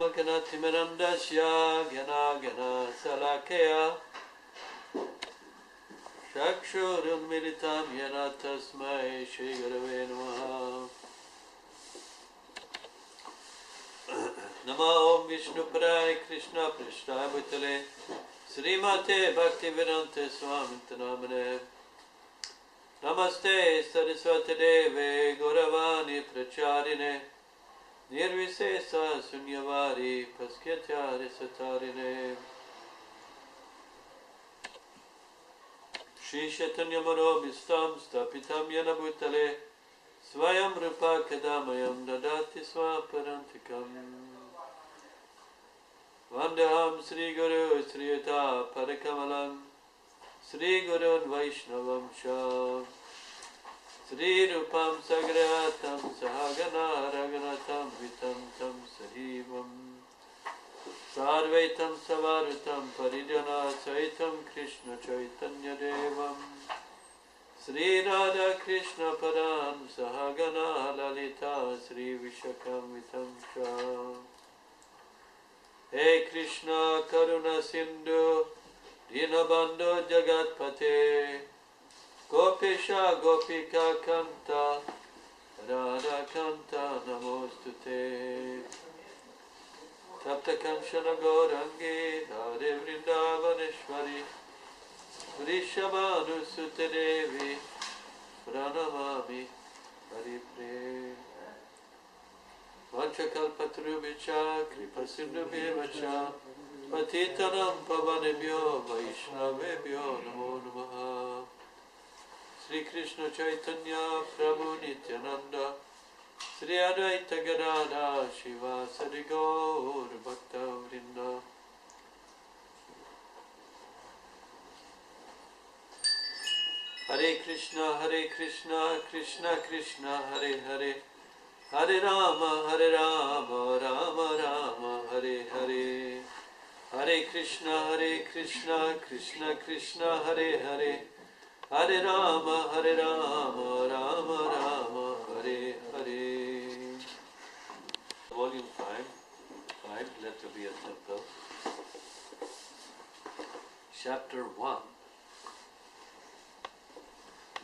Ganatimirandasya Gana Gana Salakaya Shakshurunmilitam Yana Tasmai Shri Gurave Namaha. Nama Om Vishnu Paraya Krishna Prishna Bhutale Srimate Bhaktivedanta Swami Namane. Namaste Saraswati Deve Gauravani Pracharine Nirvisesa Sunyavari Paskyatari Satarine. Shri Chaitanya Manobhistam Stapitam Yana Bhutale Svayam Rupa Kadamayam Dadati Swaparantikam. Vandaham Sri Guru Sri Yuta Padakamalam Sri Guru Vaishnavam Sham Sri Rupam Sagratam Sahagana Raganatam Vitam Tam Sahivam Sarvaitam Savarutam Parijana Saitam Krishna Chaitanya Devam Sri Radha Krishna Param Sahagana Lalita Sri Vishakam Vitam Sham. Hey Krishna Karuna Sindhu Dinabandhu Jagatpate Gopisha Gopika Kanta Radha Kanta Namostute Tapta Kanshana Gaurangi Radhe Vrindavaneshwari Vrishabhanu Sute Devi Pranamami Haripre Vanchakalpatarubhya Kripasindhubhya Patitanam Pavanebhyo Vaishnavebhyo Namo Namaha. Sri Krishna Chaitanya Prabhu Nityananda Sri Advaita Gadadhar Shiva Sadi Gaur Bhakta Vrinda. Hare Krishna Krishna Krishna Hare Hare Hare Rama Rama Rama Hare Hare. Hare Krishna Krishna Krishna Hare Hare Hare Rama Rama Rama Hare Hare. Volume 5, Let There Be a Temple, Chapter 1.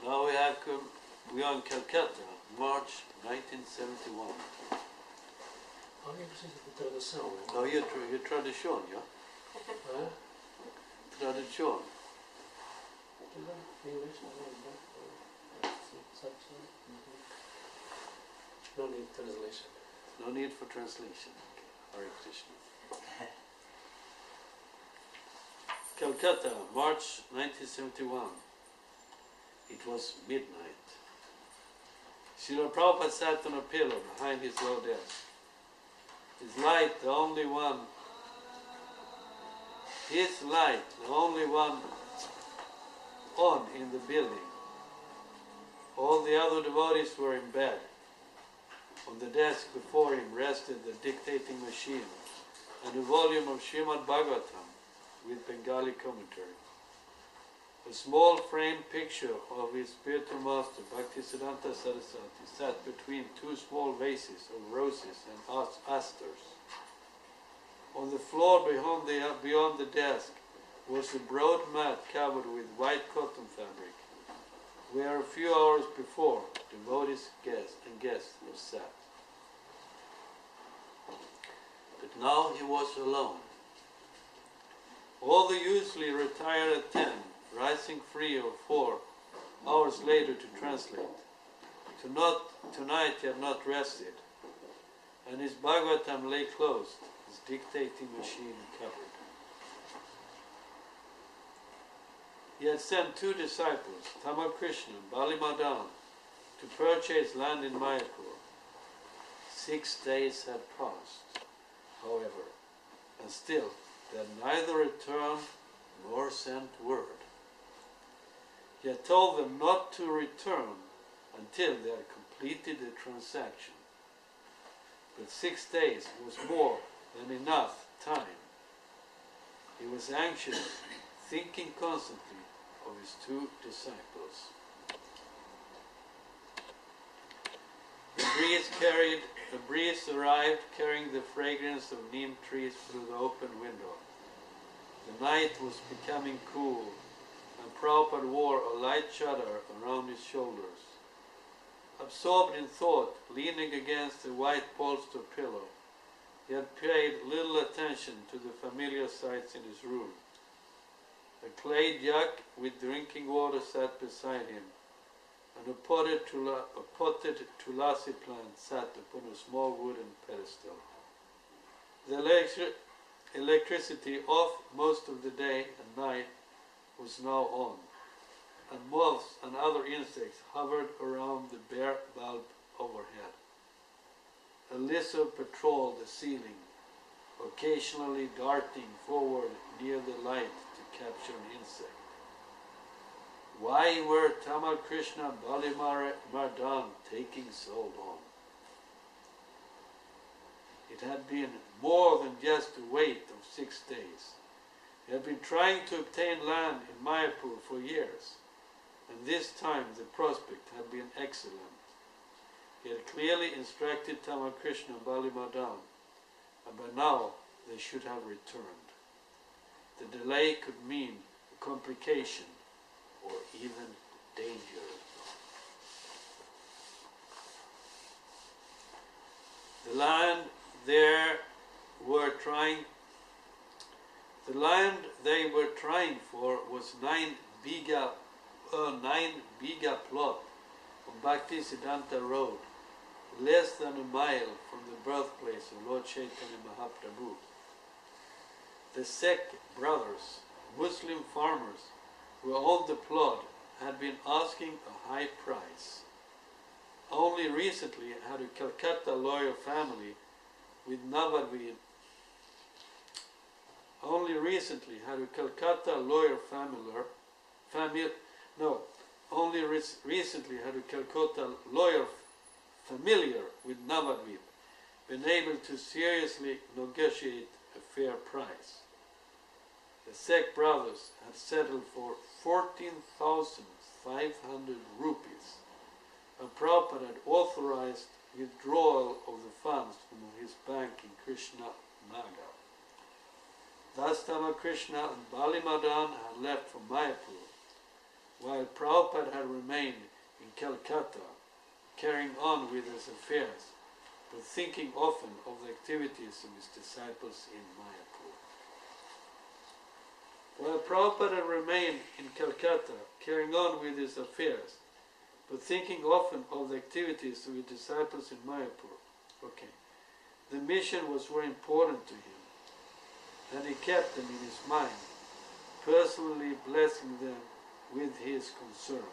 Now we are in Calcutta, March 1971. Har ni precis lite tradition? Ja, ju tradition, ja. Ja. Tradition. No need translation. No need for translation. Hare Krishna. Calcutta, March 1971. It was midnight. Srila Prabhupada sat on a pillow behind his low desk. His light, the only one on in the building. All the other devotees were in bed. On the desk before him rested the dictating machine and a volume of Srimad Bhagavatam with Bengali commentary. A small framed picture of his spiritual master, Bhaktisiddhanta Saraswati, sat between two small vases of roses and asters. On the floor beyond the desk was a broad mat covered with white cotton fabric, where a few hours before devotees and guests were sat. But now he was alone. All the usually retired at 10, rising 3 or 4 hours later to translate. Tonight he had not rested, and his Bhagavatam lay closed, his dictating machine covered. He had sent 2 disciples, Tamal Krishna and Bali Madan, to purchase land in Mayapur. 6 days had passed, however, and still they had neither returned nor sent word. He had told them not to return until they had completed the transaction. But 6 days was more than enough time. He was anxious, thinking constantly of his 2 disciples. The breeze carried a breeze arrived carrying the fragrance of neem trees through the open window. The night was becoming cool, and Prabhupada wore a light chadar around his shoulders. Absorbed in thought, leaning against a white bolster pillow, he had paid little attention to the familiar sights in his room. A clay jug with drinking water sat beside him, and a potted tulasi plant sat upon a small wooden pedestal. The electricity off most of the day and night was now on, and moths and other insects hovered around the bare bulb overhead. A lizard patrolled the ceiling, occasionally darting forward near the light to capture an insect. Why were Tamal Krishna and Lilamrita taking so long? It had been more than just a wait of 6 days. He had been trying to obtain land in Mayapur for years, and this time the prospect had been excellent. He had clearly instructed Tamal Krishna and Lilamrita, and by now they should have returned. The delay could mean a complication or even danger. The land they were trying for was 9 biga plot on Bhakti Siddhanta Road, less than a mile from the birthplace of Lord Chaitanya Mahaprabhu. The Sikh brothers, Muslim farmers who owned the plot, had been asking a high price. Only recently had a Calcutta lawyer family with Navadvip been able to seriously negotiate a fair price. The Sikh brothers had settled for 14,500 rupees, and Prabhupada had authorized withdrawal of the funds from his bank in Krishna Nagar. Thus Tamal Krishna and Lilamrita had left for Mayapur, while Prabhupada had remained in Calcutta, carrying on with his affairs, but thinking often of the activities of his disciples in Mayapur. While Prabhupada had remained in Calcutta, carrying on with his affairs, but thinking often of the activities of his disciples in Mayapur, the mission was very important to him, and he kept them in his mind, personally blessing them with his concern.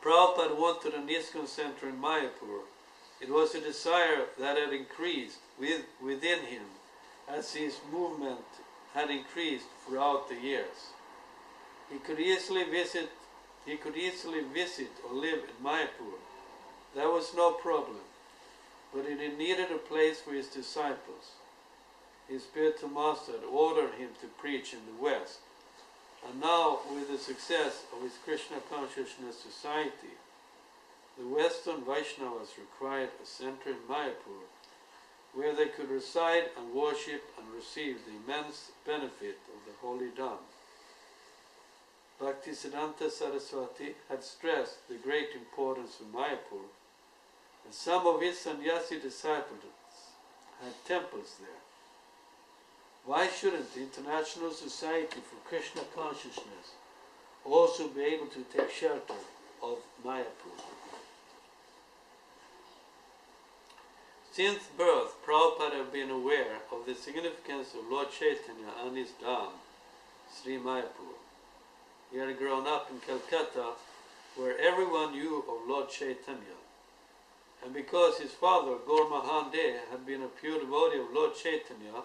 Prabhupada wanted an ISKCON center in Mayapur. It was a desire that had increased within him as his movement had increased throughout the years. He could easily visit or live in Mayapur. That was no problem, but he needed a place for his disciples. His spiritual master had ordered him to preach in the West, and now with the success of his Krishna Consciousness Society, the Western Vaishnavas required a center in Mayapur where they could reside and worship and receive the immense benefit of the Holy Dham. Bhaktisiddhanta Saraswati had stressed the great importance of Mayapur, and some of his sannyasi disciples had temples there. Why shouldn't the International Society for Krishna Consciousness also be able to take shelter of Mayapur? Since birth, Prabhupada had been aware of the significance of Lord Chaitanya and his Dham, Sri Mayapur. He had grown up in Calcutta, where everyone knew of Lord Chaitanya. And because his father, Gaur Mahan De, had been a pure devotee of Lord Chaitanya,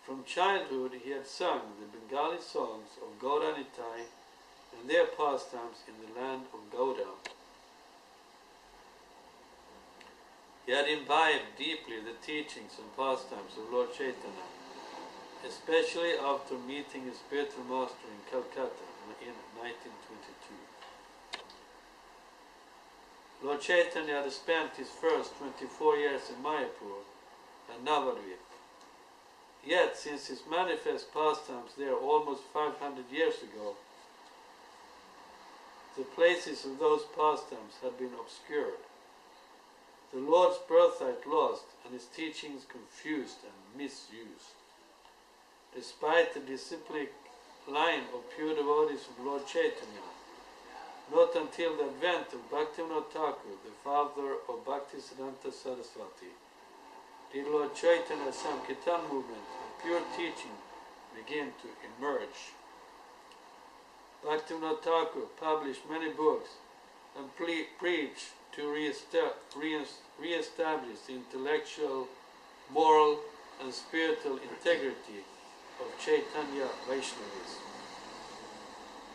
from childhood he had sung the Bengali songs of Gauda Nitai and their pastimes in the land of Gauda. He had imbibed deeply the teachings and pastimes of Lord Chaitanya, especially after meeting his spiritual master in Calcutta in 1922. Lord Chaitanya had spent his first 24 years in Mayapur and Navadvip. Yet, since his manifest pastimes there almost 500 years ago, the places of those pastimes had been obscured, the Lord's birthright lost, and his teachings confused and misused. Despite the disciplic line of pure devotees of Lord Chaitanya, not until the advent of Bhaktivinoda Thakur, the father of Bhaktisiddhanta Saraswati, did Lord Chaitanya's Sankirtan movement and pure teaching begin to emerge. Bhaktivinoda Thakur published many books and preached to re-establish the intellectual, moral and spiritual integrity of Chaitanya Vaishnavism.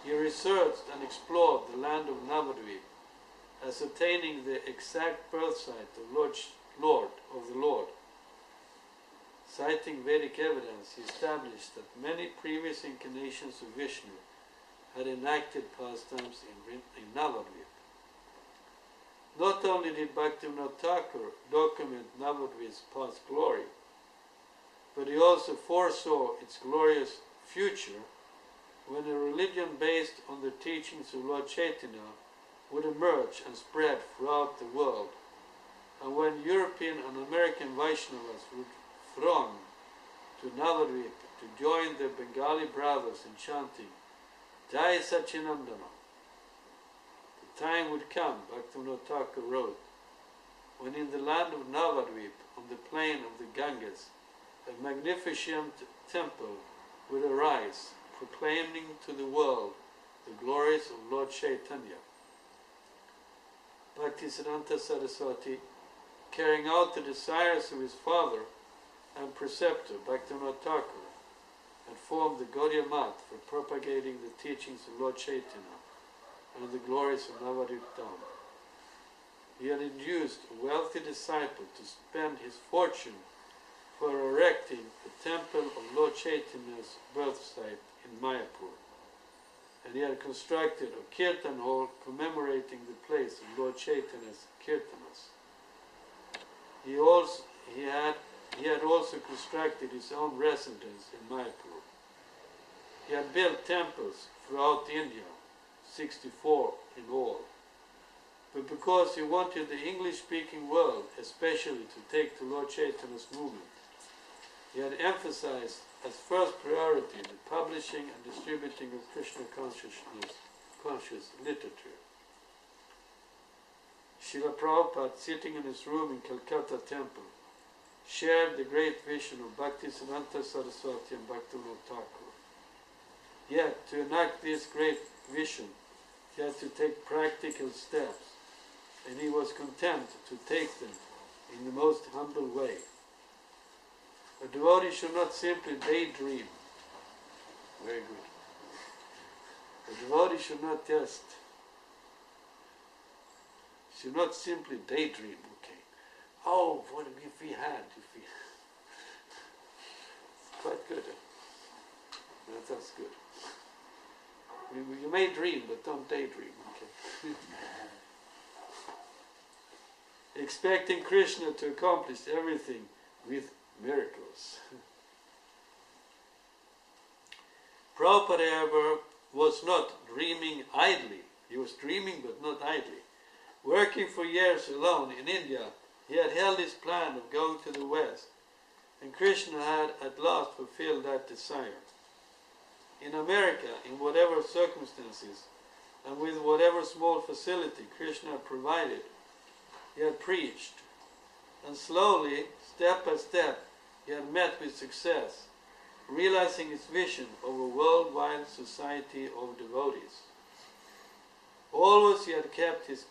He researched and explored the land of Navadvip, ascertaining the exact birth site of the Lord. Citing Vedic evidence, he established that many previous incarnations of Vishnu had enacted pastimes in Navadvip. Not only did Bhaktivinoda Thakur document Navadvip's past glory, but he also foresaw its glorious future when a religion based on the teachings of Lord Chaitanya would emerge and spread throughout the world, and when European and American Vaishnavas would throng to Navadvip to join their Bengali brothers in chanting Jai Sachinandana. The time would come, Bhaktivinoda Thakur wrote, when in the land of Navadvip, on the plain of the Ganges, a magnificent temple would arise, proclaiming to the world the glories of Lord Chaitanya. Bhaktisiddhanta Saraswati, carrying out the desires of his father and preceptor Bhaktivinoda Thakur, had formed the Gaudiya Math for propagating the teachings of Lord Chaitanya and the glories of Navadvip Dham. He had induced a wealthy disciple to spend his fortune for erecting a temple of Lord Chaitanya's birth site in Mayapur, and he had constructed a kirtan hall commemorating the place of Lord Chaitanya's kirtanas. He had also constructed his own residence in Mayapur. He had built temples throughout India, 64 in all. But because he wanted the English-speaking world especially to take to Lord Chaitanya's movement, he had emphasized as first priority the publishing and distributing of Krishna conscious literature. Srila Prabhupada, sitting in his room in Calcutta temple, shared the great vision of Bhaktisiddhanta Saraswati and Bhaktivinoda Thakur. Yet, to enact this great vision, he had to take practical steps, and he was content to take them in the most humble way. A devotee should not simply daydream. Very good. A devotee should not simply daydream, okay. Oh, what if we had, quite good. That's good. You may dream, but don't daydream, okay. Expecting Krishna to accomplish everything with miracles. Prabhupada, however, was not dreaming idly. He was dreaming, but not idly. Working for years alone in India, he had held his plan of going to the West, and Krishna had at last fulfilled that desire. In America, in whatever circumstances, and with whatever small facility Krishna provided, he had preached, and slowly, step by step, he had met with success, realizing his vision of a worldwide society of devotees. Always he had kept his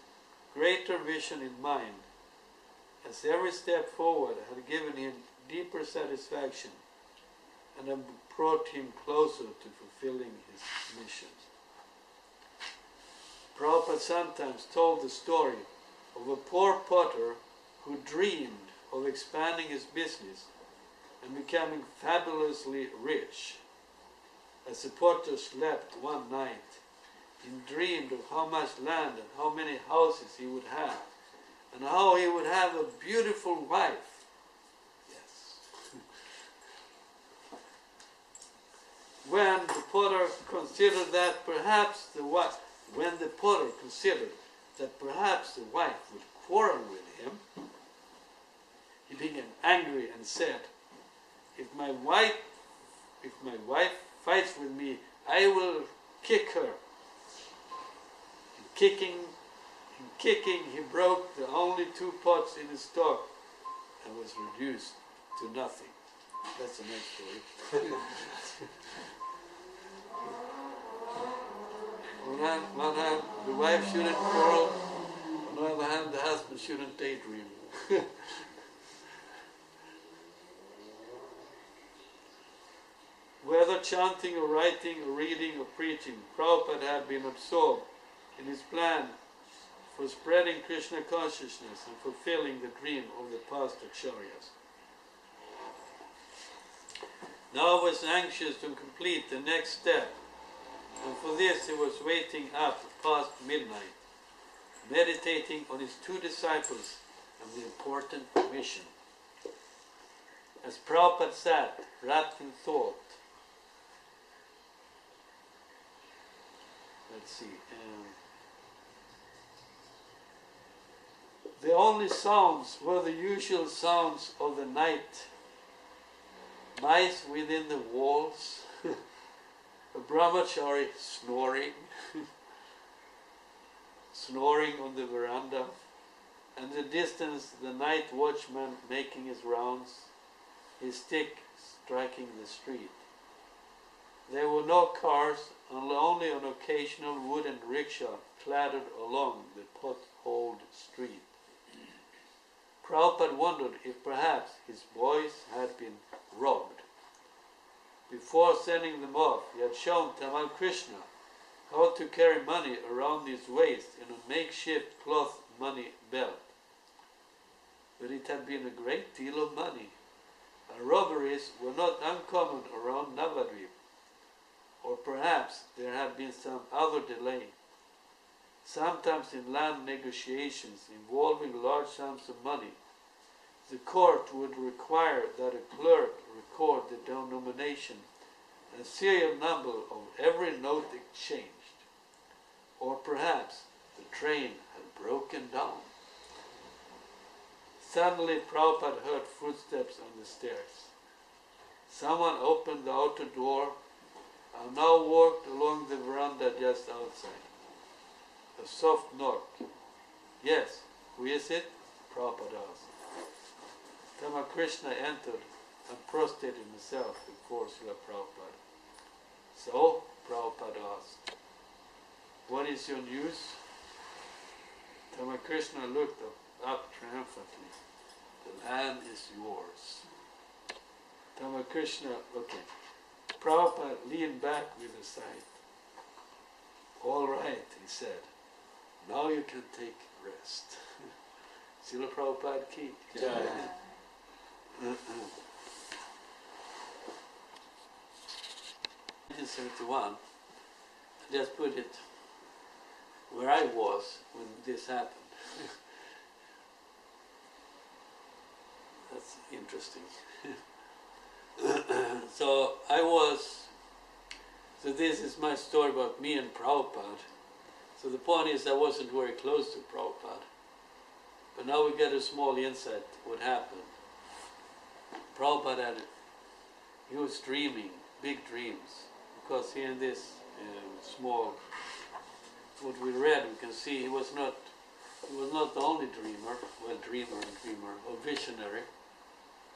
greater vision in mind, as every step forward had given him deeper satisfaction and had brought him closer to fulfilling his mission. Prabhupada sometimes told the story of a poor potter who dreamed of expanding his business and becoming fabulously rich. As the potter slept one night, he dreamed of how much land and how many houses he would have, and how he would have a beautiful wife. Yes. When the potter considered that perhaps the wife would quarrel with him, he became angry and said, if my wife fights with me, I will kick her. In kicking, he broke the only 2 pots in his stock and was reduced to nothing. That's the next story. On one hand, the wife shouldn't quarrel. On the other hand, the husband shouldn't daydream. Whether chanting or writing or reading or preaching, Prabhupada had been absorbed in his plan for spreading Krishna consciousness and fulfilling the dream of the past acharyas. Now he was anxious to complete the next step, and for this he was waiting up past midnight, meditating on his 2 disciples and the important mission. As Prabhupada sat, wrapped in thought, let's see, the only sounds were the usual sounds of the night. Mice within the walls, a brahmachari snoring, snoring on the veranda, and in the distance the night watchman making his rounds, his stick striking the street. There were no cars, and only an occasional wooden rickshaw clattered along the potholed street. Prabhupada wondered if perhaps his boys had been robbed. Before sending them off, he had shown Tamal Krishna how to carry money around his waist in a makeshift cloth money belt. But it had been a great deal of money, and robberies were not uncommon around Navadvip. Or perhaps there had been some other delay. Sometimes in land negotiations involving large sums of money, the court would require that a clerk record the denomination and serial number of every note exchanged. Or perhaps the train had broken down. Suddenly Prabhupada heard footsteps on the stairs. Someone opened the outer door and now walked along the veranda just outside. A soft knock. Yes, who is it? Prabhupada asked. Tama Krishna entered and prostrated himself before Srila Prabhupada. So, Prabhupada asked, what is your news? Tama Krishna looked up triumphantly. The land is yours. Tama Krishna, okay. Prabhupada leaned back with a sigh. All right, he said. Now you can take rest. Srila Prabhupada ki. Jai. 1971, I just put it where I was when this happened. That's interesting. So this is my story about me and Prabhupada. So the point is I wasn't very close to Prabhupada. But now we get a small insight what happened. Prabhupada he was dreaming, big dreams. Because here in this small, what we read, we can see he was not the only dreamer, or visionary.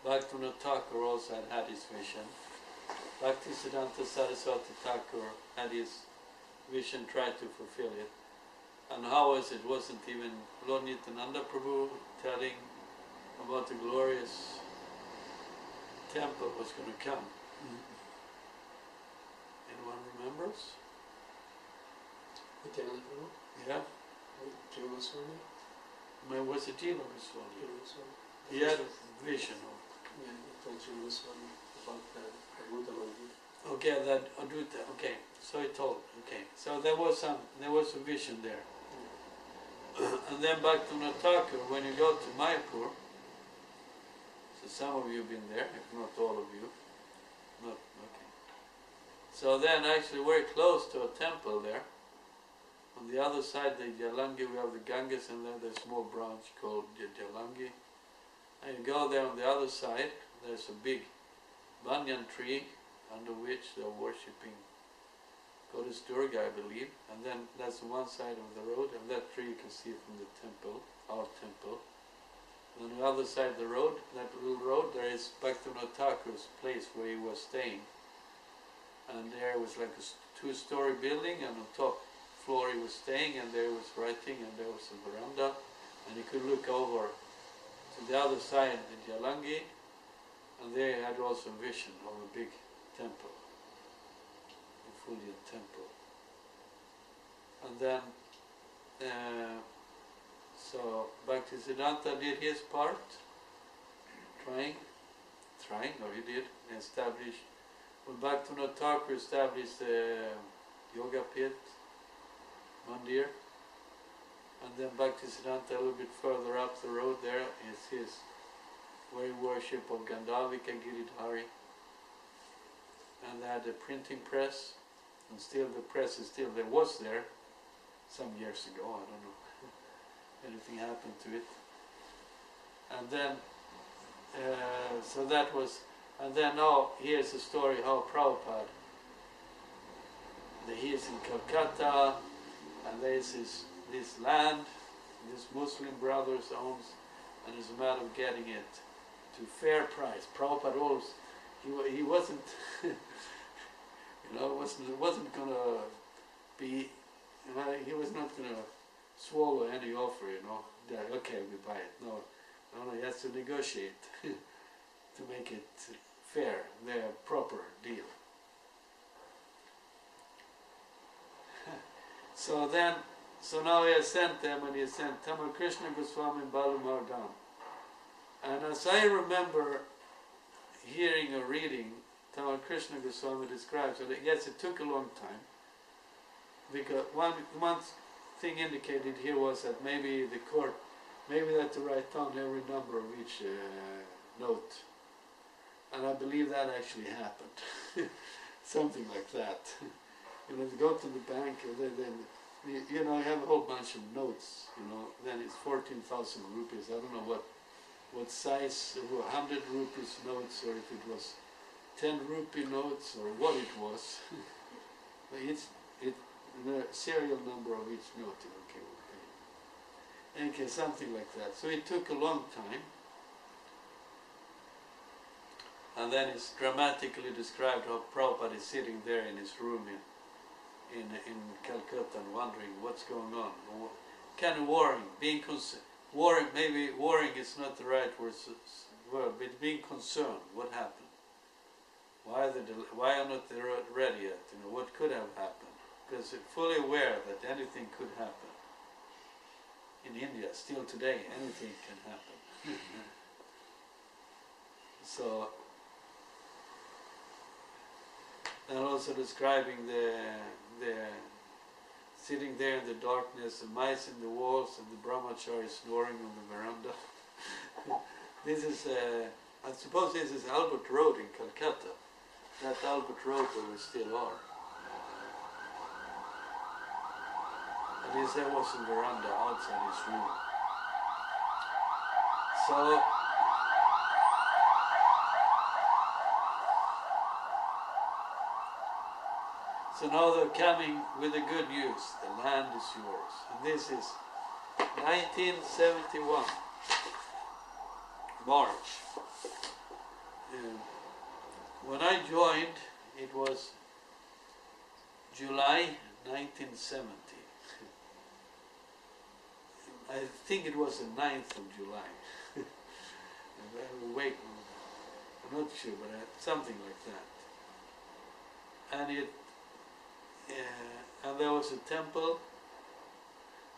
Bhaktivinoda Thakur also had his vision. Bhaktisiddhanta Saraswati Thakur had his vision, tried to fulfill it. And how was it? Wasn't even Lord Nityananda Prabhu telling about the glorious temple was going to come? Anyone remembers? Nityananda Prabhu? Yeah? Jiva Swami? Was it Jiva Goswami? Jiva Swami. He had a vision of. Yeah, he told Jiva Swami about the Buddha Mandir. Okay, that Advaita, okay, so he told, okay. So there was a vision there. And then back to Nataku, when you go to Mayapur, so some of you have been there, if not all of you. Not, okay. So then actually very close to a temple there. On the other side, the Jalangi, we have the Ganges, and then there's a small branch called Jalangi. And you go there on the other side, there's a big banyan tree under which they're worshipping Goddess Durga, I believe. And then that's one side of the road, and that tree you can see from the temple, our temple. And on the other side of the road, that little road, there is Bhaktivinoda Thakur's place where he was staying. And there was like a two-story building, and on top floor he was staying, and there was writing, and there was a veranda, and he could look over to the other side, the Jalangi, and there he had also a vision of a big temple, a Fujian temple. And then, so Bhaktisiddhanta did his part, trying, no, he did, establish. When Bhaktivinoda Thakur established the Yoga Pit, Mandir, and then Bhaktisiddhanta a little bit further up the road there is his very worship of Gandhavika Giridhari. And they had a printing press, and still the press is still, there was there some years ago, I don't know, anything happened to it. And then, so that was, and then now here's the story how Prabhupada, he is in Calcutta, and there is this land, this Muslim brothers owns, and is a matter of getting it to fair price. Prabhupada always, he wasn't, wasn't gonna be, he was not gonna swallow any offer, that, okay, we buy it. No, he has to negotiate to make it fair, the proper deal. So now he has sent them, and he has sent Tamal Krishna Goswami and Balu Mardam. And as I remember hearing or reading, Tamal Krishna Goswami describes that yes, it took a long time, because one thing indicated here was that maybe the court, maybe they had to write down every number of each note. And I believe that actually happened. Something like that. They go to the bank, and then you have a whole bunch of notes, then it's 14,000 rupees. I don't know what size, 100 rupees notes, or if it was 10 rupee notes, or what it was. It's the serial number of each note. Okay, something like that. So it took a long time. And then it's dramatically described how Prabhupada is sitting there in his room in Calcutta and wondering what's going on. Kind of worrying, worrying, maybe worrying is not the right word, but being concerned. What happened? Why are not they ready yet? What could have happened? Because they're fully aware that anything could happen. In India, still today, anything can happen. So, and also describing the sitting there in the darkness, the mice in the walls, and the brahmachari snoring on the veranda. This is, I suppose this is Albert Road in Calcutta. That Albert Road where we still are. And there was a veranda outside his room. So now they're coming with the good news. The land is yours. And this is 1971, March. When I joined, it was July 1970. I think it was the 9th of July. I'm not sure, but something like that. And there was a temple,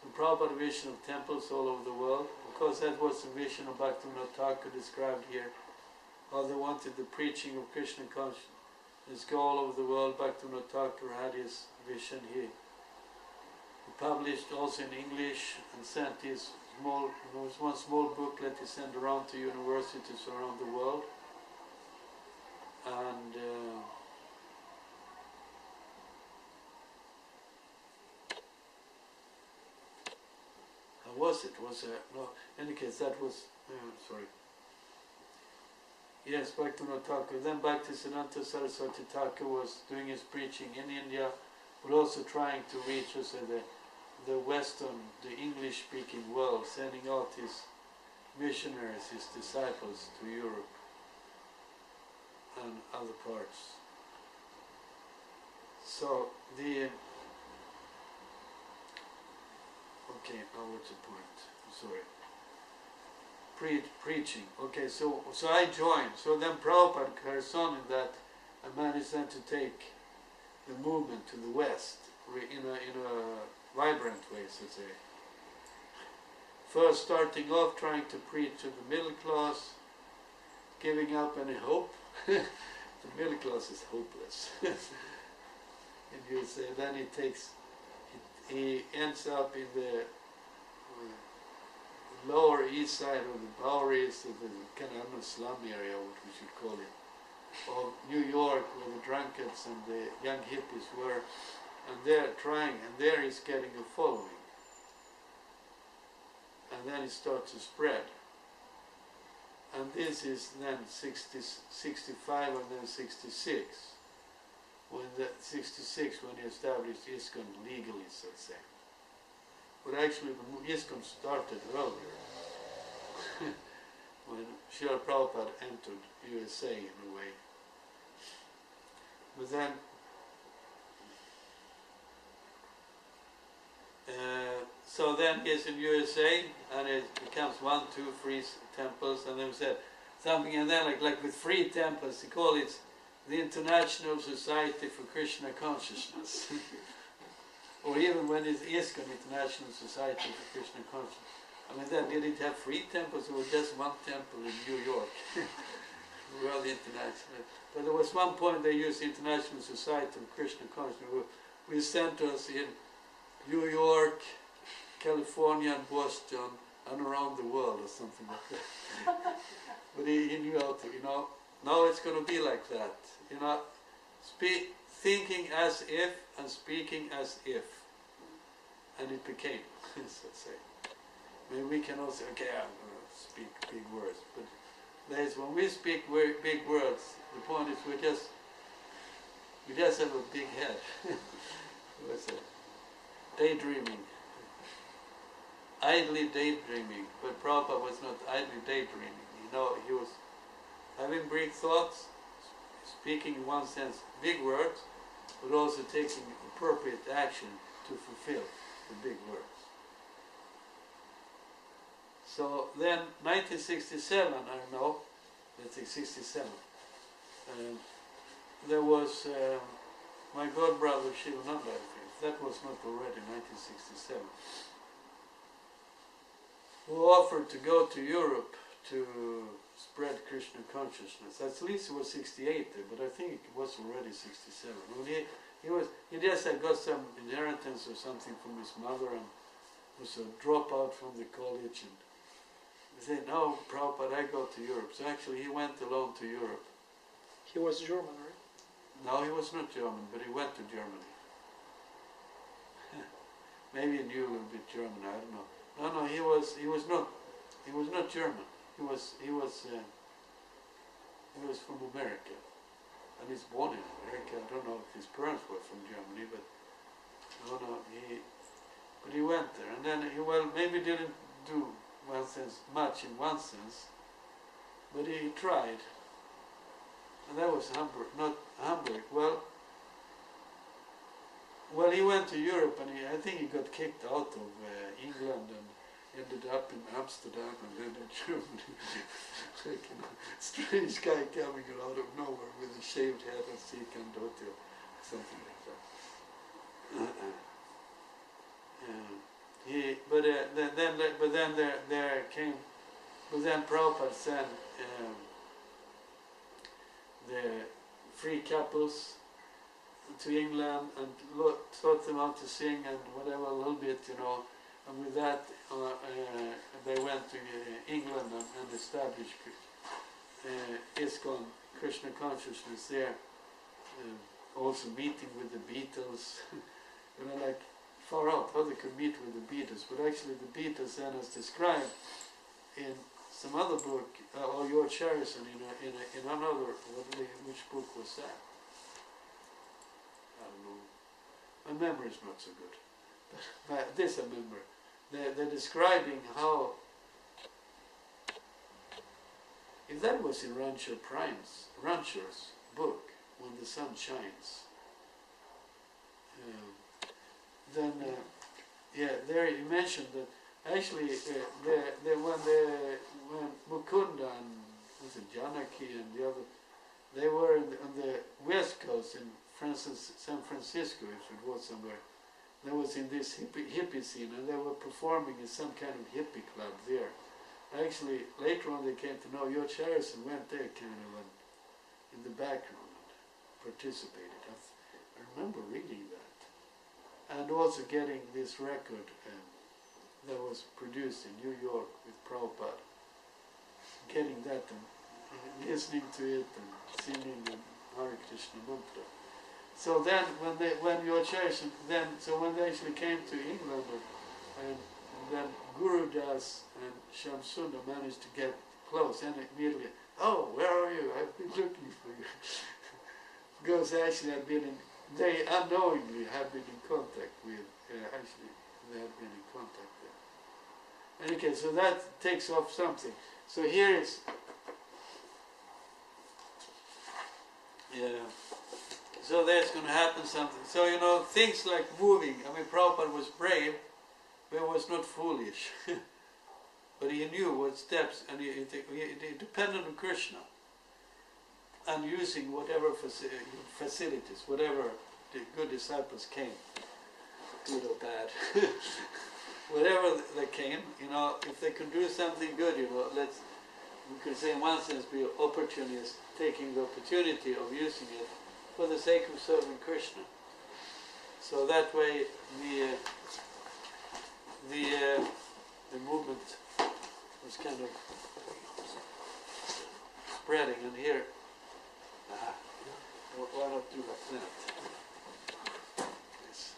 the Prabhupada vision of temples all over the world. Of course, that was the vision of Bhaktivinoda Thakur described here, how they wanted the preaching of Krishna consciousness, Let's go all over the world. Bhaktivinoda Thakur had his vision. He published also in English and sent his small, there was one small booklet he sent around to universities around the world. And how was it? Was no? In any case, that was sorry. Yes, Bhaktivinoda Thakur. Then Bhaktisiddhanta Saraswati Thakur was doing his preaching in India, but also trying to reach us the Western, the English-speaking world, sending out his missionaries, his disciples to Europe and other parts. So the okay, now what's the point? Sorry. Preaching. Okay, so I joined. So then Prabhupada carries on in that, and managed then to take the movement to the West in a vibrant way, so to say. First starting off trying to preach to the middle class, giving up any hope. The middle class is hopeless. And you say, then he ends up in the lower east side of the Boweries, of the kind of slum area, what we should call it, of New York, where the drunkards and the young hippies were, and they're trying, and there he's getting a following. And then it starts to spread. And this is then 65 and then 66. When he established ISKCON legally, so to say. But actually the ISKCON started earlier. When Srila Prabhupada entered USA in a way. But then so then he's in USA, and it becomes 1, 2, 3 temples, and then we said something, and then like with 3 temples, they call it the International Society for Krishna Consciousness. Or even when it's ISKCON, International Society for Krishna Consciousness. I mean, then did it have 3 temples, or just 1 temple in New York? Well, the international. But there was one point they used the International Society for Krishna Consciousness. We sent us in New York, California, and Boston, and around the world, or something like that. But he knew how to, now it's going to be like that. Thinking as if and speaking as if. And it became, let's say. I mean, we can also, okay, I'm going to speak big words, but when we speak big words, the point is we just have a big head. What's it? Daydreaming. Idly daydreaming, but Prabhupada was not idly daydreaming. He was having big thoughts, speaking in one sense big words, but also taking appropriate action to fulfill the big words. So then 1967, I don't know, let's say 67, there was my godbrother Shivananda, I think, that was not already 1967, who offered to go to Europe to spread Krishna consciousness. At least it was 68 there, but I think it was already 67. Well, he just had got some inheritance or something from his mother and was a dropout from the college, and he said, no, Prabhupada, I go to Europe. So actually he went alone to Europe. He was German, right? No, he was not German, but he went to Germany. Maybe he knew a little bit German, I don't know. No, he was not German. He was from America, and he's born in America. I don't know if his parents were from Germany, but he went there, and then he maybe didn't do much in one sense, but he tried, and that was Hamburg, not Hamburg. Well, he went to Europe, and I think he got kicked out of England and ended up in Amsterdam and then in Germany. Like, strange guy coming out of nowhere with a shaved head and Sikand hotel, something like that. But then Prabhupada sent the free couples to England and taught them how to sing and whatever a little bit, you know. And with that, they went to England and established ISKCON, Krishna consciousness there. Also meeting with the Beatles, you know, like far out how they could meet with the Beatles. But actually, the Beatles then, as described in some other book, or George Harrison in another, which book was that? I don't know. My memory is not so good. But this I remember. They're describing how, if that was in Rancher's book, When the Sun Shines, then yeah, there you mentioned that actually when Mukunda and was it Janaki and the other, they were on the west coast in San Francisco, if it was somewhere. They was in this hippie scene, and they were performing in some kind of hippie club there. Actually, later on they came to know George Harrison went there kind of in the background and participated. I remember reading that. And also getting this record that was produced in New York with Prabhupada. Getting that and listening to it and singing the Hare Krishna mantra. So then, when George Harrison, when they actually came to England, and then Guru Das and Shamsunda managed to get close, and immediately, oh, where are you? I've been looking for you. Because actually they unknowingly have been in contact with, actually they have been in contact there. Okay, so that takes off something. So here is, yeah, so there's going to happen something. So, you know, things like moving, I mean, Prabhupada was brave, but was not foolish. But he knew what steps, and he depended on Krishna. And using whatever facilities, whatever the good disciples came, good or bad, whatever they came, you know, if they could do something good, you know, we could say in one sense be opportunists, taking the opportunity of using it for the sake of serving Krishna. So that way the movement was kind of spreading, and here, why not do like that? Yes.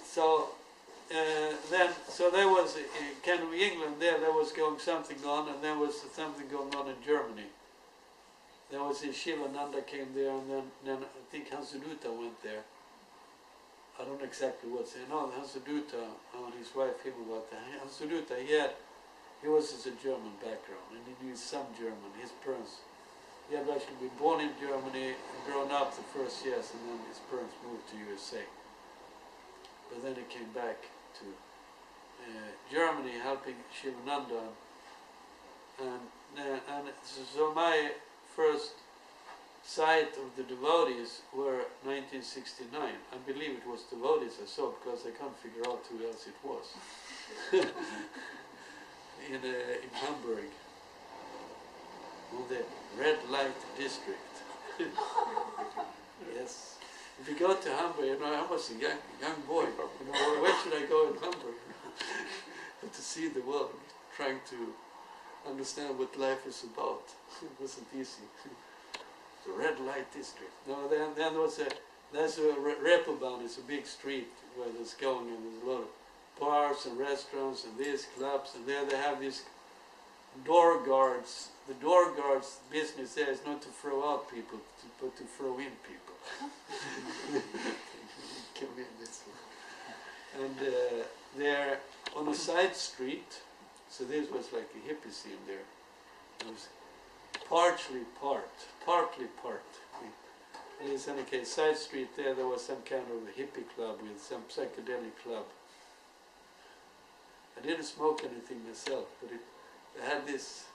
So so there was kind of England there was going something on, and there was something going on in Germany. There was Shivananda came there, and then I think Hansuduta went there. I don't know exactly what's it. No, Hansuduta and his wife him about that. Hansuduta, he was as a German background, and he knew some German. His parents, he had actually been born in Germany and grown up the first years, and then his parents moved to USA. But then he came back to Germany, helping Shivananda, and so my first sight of the devotees were 1969. I believe it was devotees I saw, because I can't figure out who else it was. In Hamburg, on the red light district. Yes. If you go to Hamburg, you know, I was a young boy. You know, where should I go in Hamburg? But to see the world, trying to understand what life is about. It wasn't easy. The red light district. No, then there's a Reeperbahn. It's a big street where there's going, and there's a lot of bars and restaurants and these clubs, and there they have these door guards. The door guards' business there is not to throw out people, but to throw in people. Come in this way. And they're on a side street, so this was like a hippie scene there. It was partly part. In any case, side street there was some kind of a hippie club with some psychedelic club. I didn't smoke anything myself, but it had this